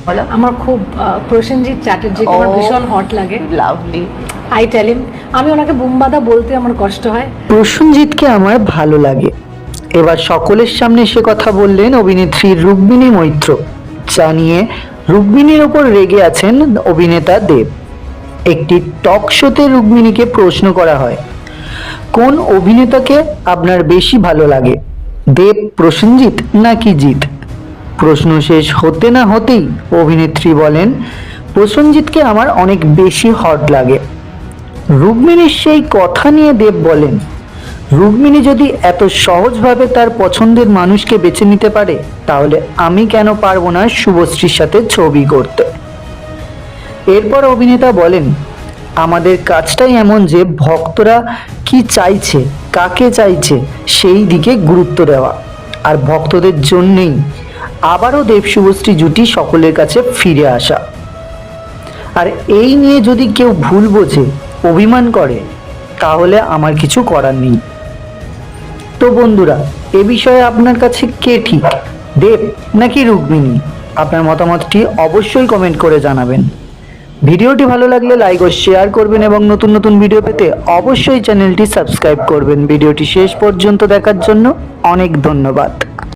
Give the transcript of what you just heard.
বলো। আমার খুব প্রসেনজিৎ চ্যাটার্জিকে আমার ভীষণ হট লাগে। লাভলি। আই টেল হিম, আমি ওনাকে বুম্বাদা বলতে আমার কষ্ট হয়। প্রসেনজিৎকে আমার ভালো লাগে। এবার সকলের সামনে সে কথা বললেন অভিনেত্রী রুক্মিণী মৈত্র, যা নিয়ে রুক্মিণীর ওপর রেগে আছেন অভিনেতা দেব। একটি টক শোতে রুক্মিণীকে প্রশ্ন করা হয়, কোন অভিনেতাকে আপনার বেশি ভালো লাগে, দেব, প্রসেনজিৎ নাকি জিৎ? প্রশ্ন শেষ হতে না হতেই অভিনেত্রী বলেন, প্রসেনজিৎকে আমার অনেক বেশি হট লাগে। রুক্মিণীর সেই কথা নিয়ে দেব বলেন, রুক্মিণী যদি এত সহজভাবে তার পছন্দের মানুষকে বেছে নিতে পারে, তাহলে আমি কেন পারবো না শুভশ্রীর সাথে ছবি করতে? এরপর অভিনেতা বলেন, আমাদের কাজটাই এমন যে ভক্তরা কি চাইছে, কাকে চাইছে, সেই দিকে গুরুত্ব দেওয়া। আর ভক্তদের জন্যেই আবারও দেব শুভশ্রী জুটি সকলের কাছে ফিরে আসা। আর এই নিয়ে যদি কেউ ভুল বোঝে, অভিমান করে, তাহলে আমার কিছু করার নেই। তো বন্ধুরা, এ বিষয়ে আপনার কাছে কে ঠিক, দেব নাকি রুক্মিণী? আপনার মতামতটি অবশ্যই কমেন্ট করে জানাবেন। ভিডিওটি ভালো লাগলে লাইক ও শেয়ার করবেন এবং নতুন নতুন ভিডিও পেতে অবশ্যই চ্যানেলটি সাবস্ক্রাইব করবেন। ভিডিওটি শেষ পর্যন্ত দেখার জন্য অনেক ধন্যবাদ।